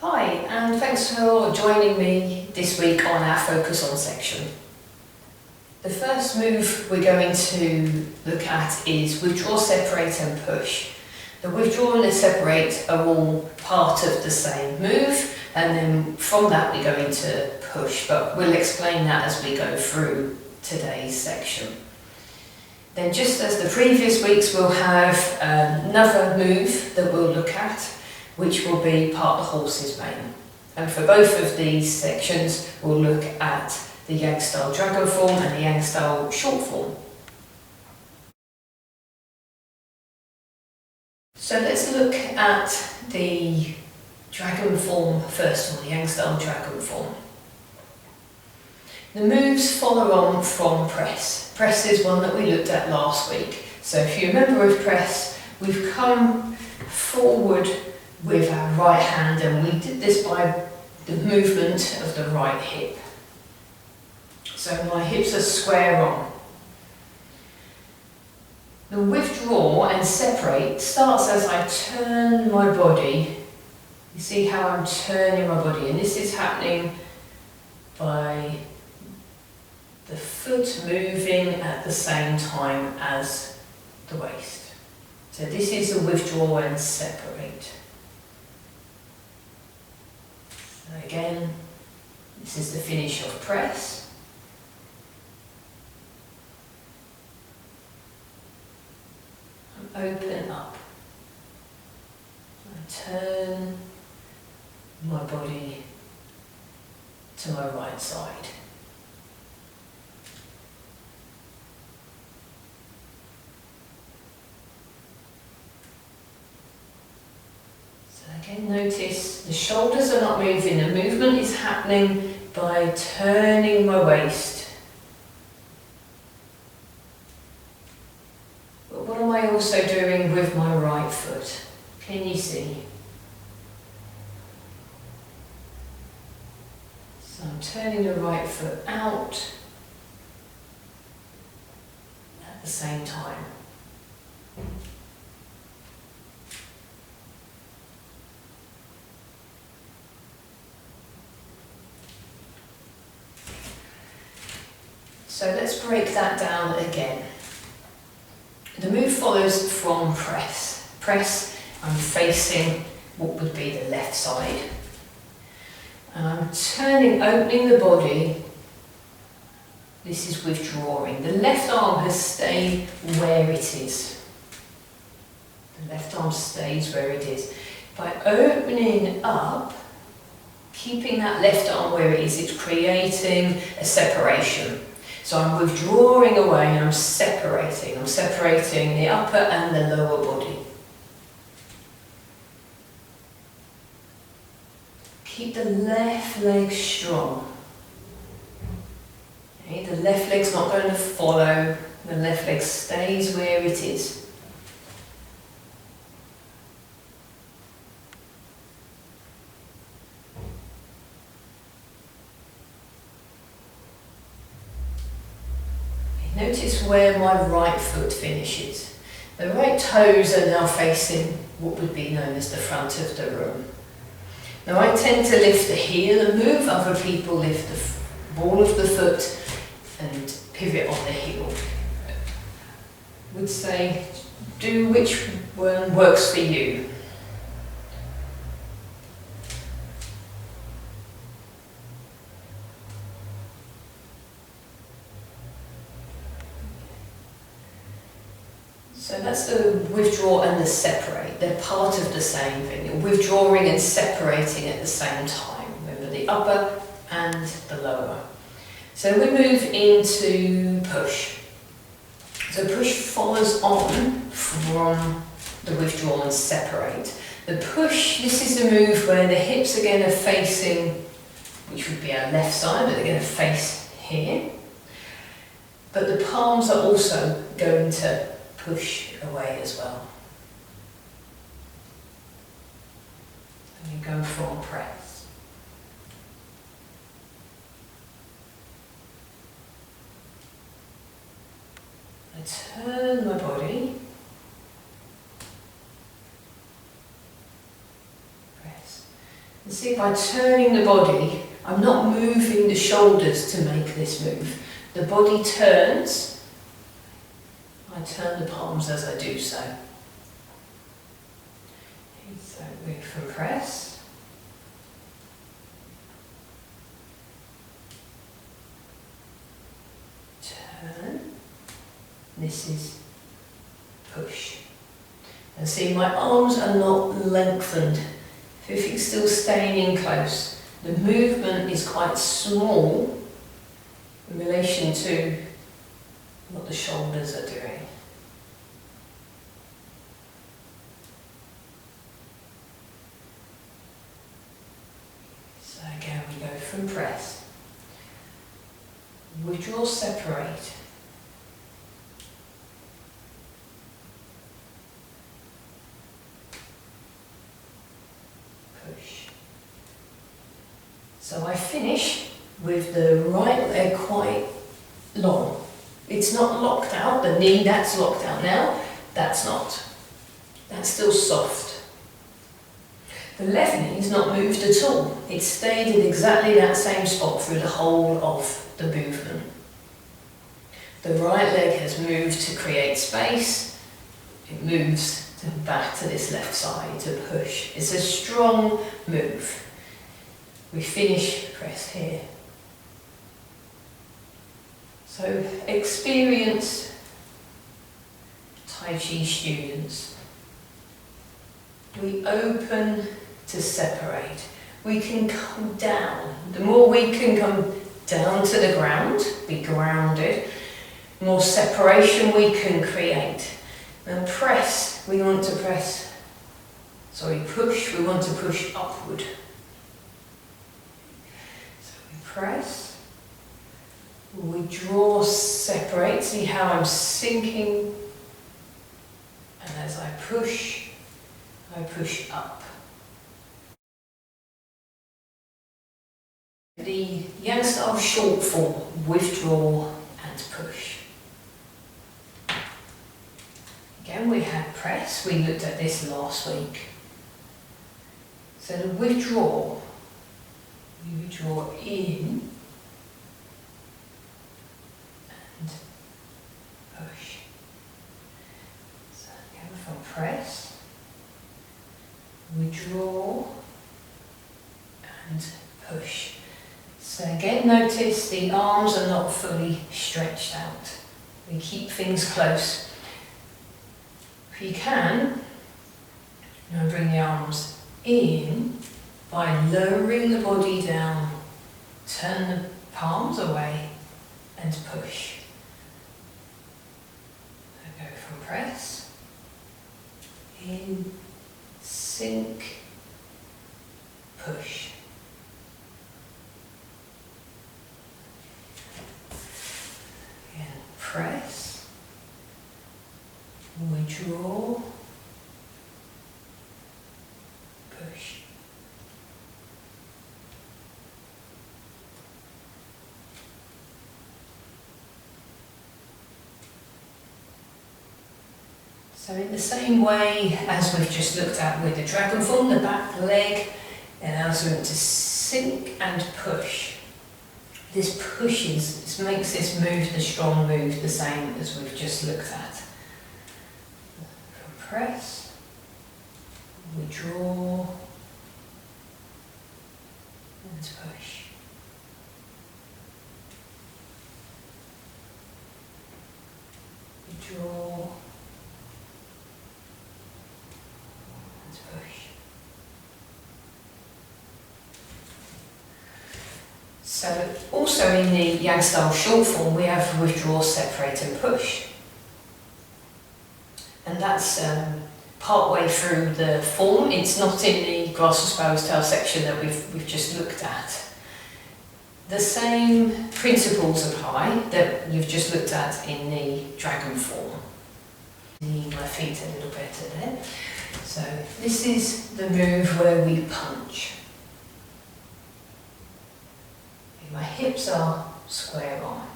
Hi, and thanks for joining me this week on our Focus On section. The first move we're going to look at is withdraw, separate and push. The withdraw and the separate are all part of the same move, and then from that we go into push, but we'll explain that as we go through today's section. Then, just as the previous weeks, we'll have another move that we'll look at, which will be part of the horse's mane. And for both of these sections, we'll look at the Yang style dragon form and the Yang style short form. So let's look at the dragon form first of all, the Yang style dragon form. The moves follow on from press. Press is one that we looked at last week. So if you remember with press, we've come forward with our right hand, and we did this by the movement of the right hip. So my hips are square on. The withdraw and separate starts as I turn my body. You see how I'm turning my body, and this is happening by the foot moving at the same time as the waist. So this is the withdraw and separate. So again, this is the finish of press. And open up. I turn my body to my right side. Again, notice the shoulders are not moving, the movement is happening by turning my waist. But what am I also doing with my right foot? Can you see? So I'm turning the right foot out at the same time. So let's break that down again. The move follows from press. Press, I'm facing what would be the left side. And I'm turning, opening the body. This is withdrawing. The left arm has stayed where it is. The left arm stays where it is. By opening up, keeping that left arm where it is, it's creating a separation. So I'm withdrawing away and I'm separating. I'm separating the upper and the lower body. Keep the left leg strong. Okay, the left leg's not going to follow. The left leg stays where it is. Notice where my right foot finishes. The right toes are now facing what would be known as the front of the room. Now I tend to lift the heel and move, other people lift the ball of the foot and pivot on the heel. I would say do which one works for you. So that's the withdraw and the separate. They're part of the same thing. You're withdrawing and separating at the same time. Remember the upper and the lower. So we move into push. So push follows on from the withdraw and separate. The push, this is the move where the hips again are facing, which would be our left side, but they're going to face here. But the palms are also going to push away as well. And you go from press. I turn my body, press. And see, by turning the body, I'm not moving the shoulders to make this move. The body turns. I turn the palms as I do so. So move from press. Turn. This is push. And see, my arms are not lengthened. Everything's still staying in close. The movement is quite small in relation to what the shoulders are doing. So again, we go from press. Withdraw, separate. Push. So I finish with the right leg quite long. It's not locked out, the knee that's locked out now, that's not. That's still soft. The left knee is not moved at all. It stayed in exactly that same spot through the whole of the movement. The right leg has moved to create space. It moves back to this left side to push. It's a strong move. We finish press here. So experienced Tai Chi students, we open to separate. We can come down. The more we can come down to the ground, be grounded, the more separation we can create. And press, we want to press, push, we want to push upward. So we press, we draw, separate, see how I'm sinking, and as I push up. The Yang style short form, withdraw and push. Again, we had press, we looked at this last week. So the withdraw, we withdraw in and push. So again, from press, withdraw and push. So again, notice the arms are not fully stretched out. We keep things close. If you can, now bring the arms in by lowering the body down, turn the palms away and push. So go from press, in, sink, push. Again, press, withdraw, push. So in the same way as we've just looked at with the dragon form, the back leg allows them to sink and push. This pushes, this makes this move, the strong move, the same as we've just looked at. Press, withdraw, and push. Withdraw, and push. So also in the Yang style short form we have withdraw, separate and push. And that's part way through the form. It's not in the grasp pose tail section that we've just looked at. The same principles apply that you've just looked at in the dragon form. Need my feet a little better there. So this is the move where we punch. My hips are square on.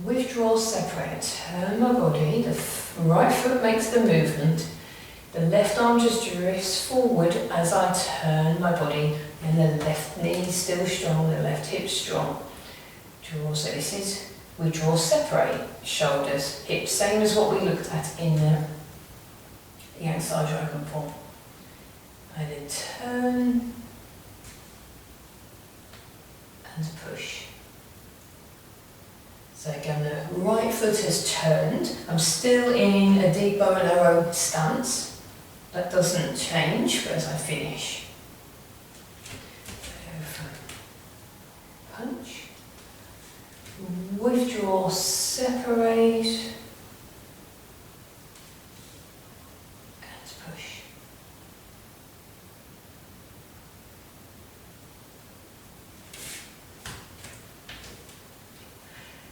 Withdraw, separate, turn my body, the right foot makes the movement, The left arm just drifts forward as I turn my body, and the left knee still strong, the left hip strong. Draw, so this is, we draw separate, shoulders, hips, same as what we looked at in the yang style dragon form. And then turn and push. So again, the right foot has turned. I'm still in a deep bow and arrow stance. That doesn't change as I finish. Punch. Withdraw, separate. And push.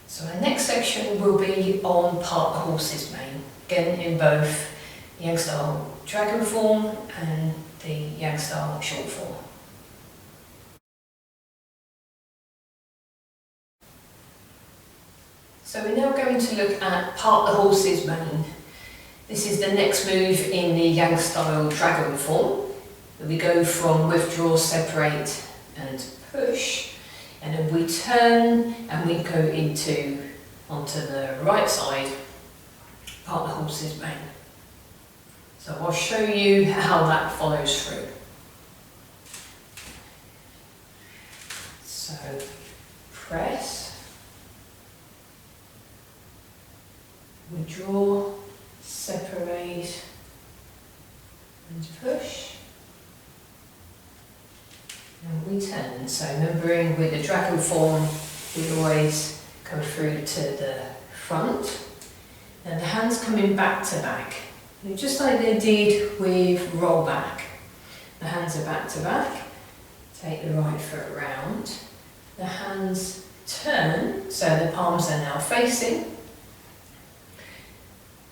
So our next section will be on part the horse's mane, again in both yang style dragon form and the yang style short form. So we're now going to look at part the horse's mane. This is the next move in the yang style dragon form. We go from withdraw, separate and push. And then we turn and we go onto the right side, part the horse's mane. So I'll show you how that follows through. So press, withdraw, separate and push. And we turn, so remembering with the dragon form, we always come through to the front, and the hands coming back to back. And just like they did with roll back. The hands are back to back, take the right foot round, the hands turn, so the palms are now facing,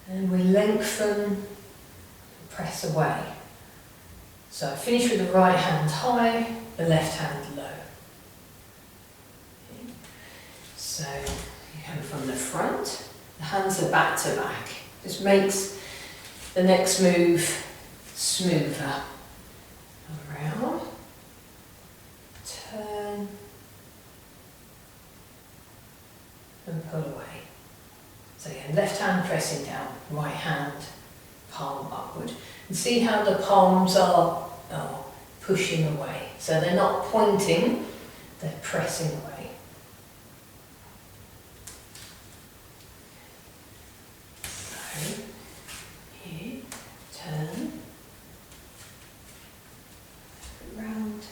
and we lengthen, press away. So I finish with the right hand high, the left hand low. Okay. So you come from the front, the hands are back to back. Just makes the next move smoother. Around, turn, and pull away. So again, left hand pressing down, right hand palm upward. And see how the palms are pushing away. So they're not pointing, they're pressing away. So, here, turn, round,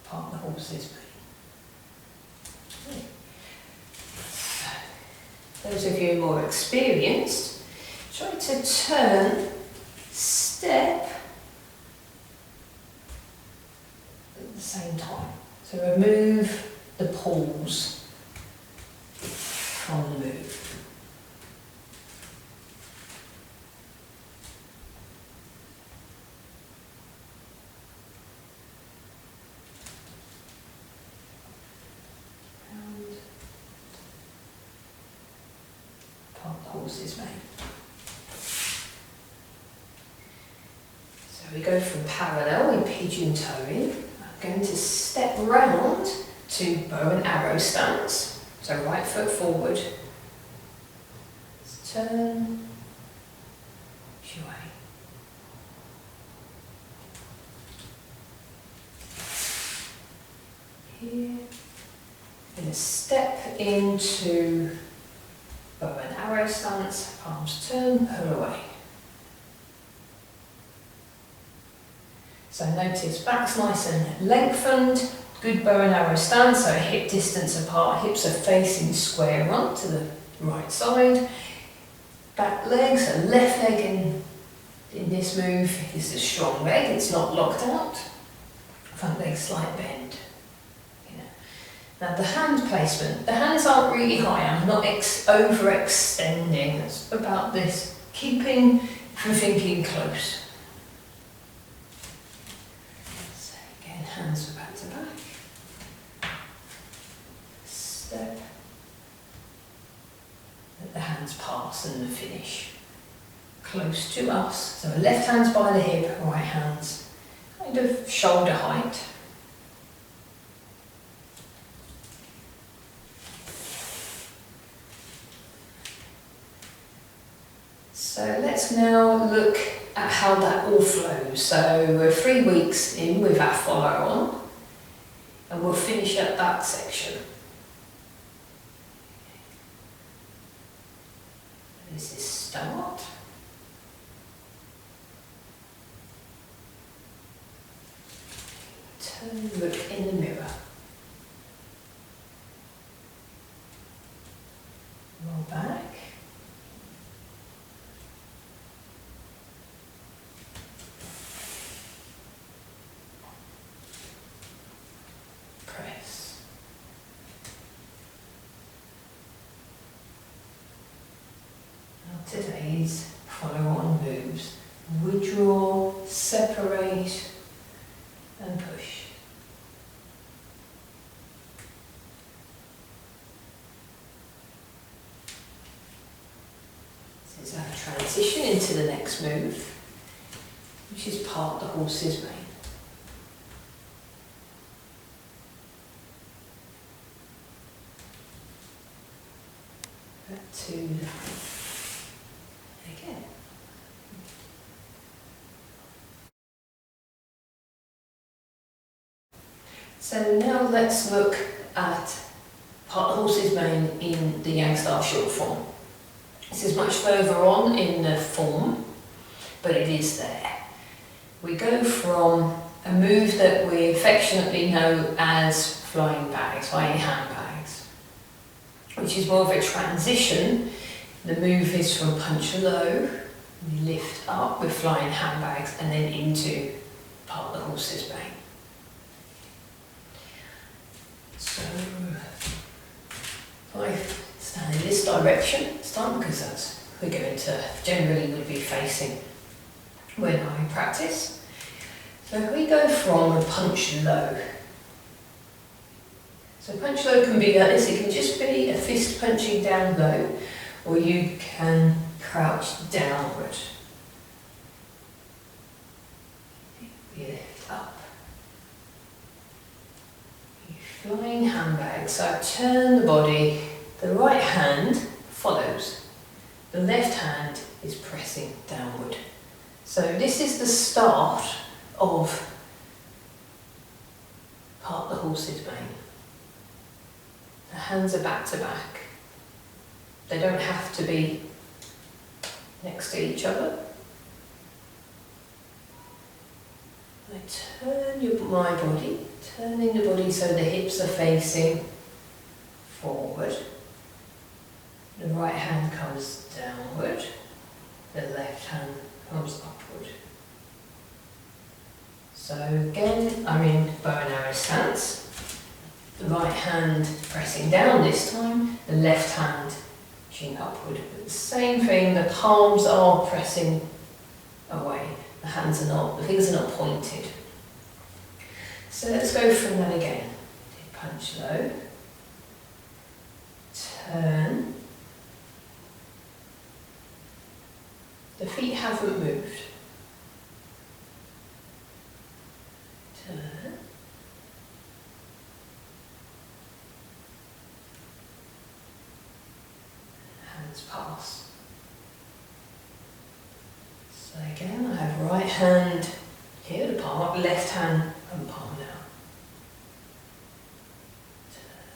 part the horse's mane. So, those of you more experienced, try to turn, step at the same time. So remove the pause from the move. And part the horse's mane. So we go from parallel in pigeon toeing. I'm going to step round to bow and arrow stance. So right foot forward. Let's turn, push away. Here. Going to step into bow and arrow stance, palms turn, pull away. So notice back's nice and lengthened, good bow and arrow stance, so hip distance apart, hips are facing square on to the right side. Back leg, so left leg in this move is a strong leg, it's not locked out. Front leg slight bend. Now the hand placement, the hands aren't really high, I'm not overextending, it's about this, keeping from thinking close. So again, hands are back to back. Step, let the hands pass. us and the finish. Close to us, so left hand's by the hip, right hand's kind of shoulder height. So let's now look at how that all flows. So we're 3 weeks in with our follow on, and we'll finish up that section. This is start. Turn, look in the mirror. Roll back. Press. Now today's follow-on moves. Withdraw, separate, and push. This is our transition into the next move, which is part the horse's mane. Back to the again. So now let's look at part the horse's mane in the Yang Style short form. This is much further on in the form, but it is there. We go from a move that we affectionately know as flying bags, flying handbags, which is more of a transition. The move is from punch low, we lift up with flying handbags, and then into part the horse's mane. So, if I stand in this direction, start because that's we're going to generally would be facing when I practice. So if we go from a punch low, so punch low can be like this, it can just be a fist punching down low, or you can crouch downward. You lift up. Flying handbag, so I turn the body, the right hand follows, the left hand is pressing downward. So this is the start of part the horse's mane. The hands are back to back. They don't have to be next to each other. I turn my body, turning the body so the hips are facing forward. The right hand comes downward, the left hand comes upward. So again, I'm in bow and arrow stance. The right hand pressing down this time, the left hand pushing upward. But the same thing, the palms are pressing away. The hands are not, the fingers are not pointed. So let's go from that again. Punch low, turn. The feet haven't moved. Turn. Hands pass. So again, I have right hand here, the palm, left hand and palm down.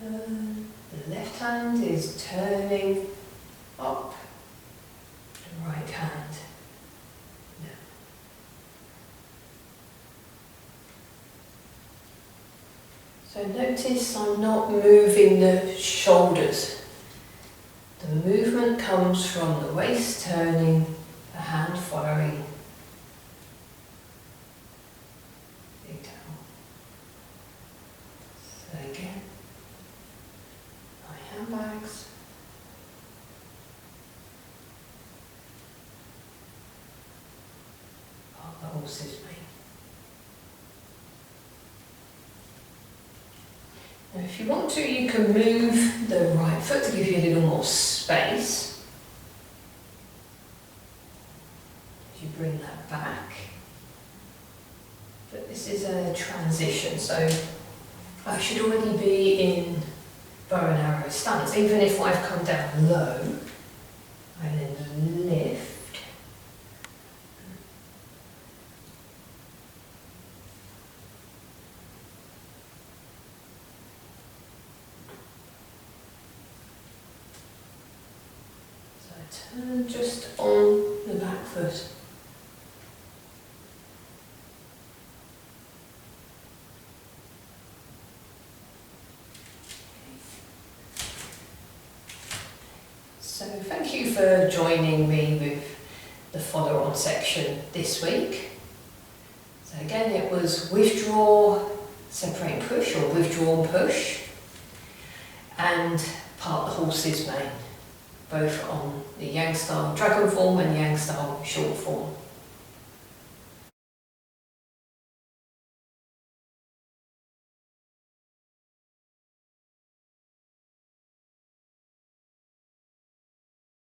Turn. The left hand is turning up, the right hand down. So notice I'm not moving the shoulders. The movement comes from the waist turning, the hand following it down. So again, my handbags. Part the horse's mane. Now if you want to, you can move the right foot to give you a little more space. back. But this is a transition, so I should already be in bow and arrow stance. Even if I've come down low, I then lift. So I turn just on the back foot. So thank you for joining me with the follow-on section this week. So again, it was withdraw, separate and push, or withdraw and push, and part the horse's mane, both on the Yang style dragon form and Yang style short form.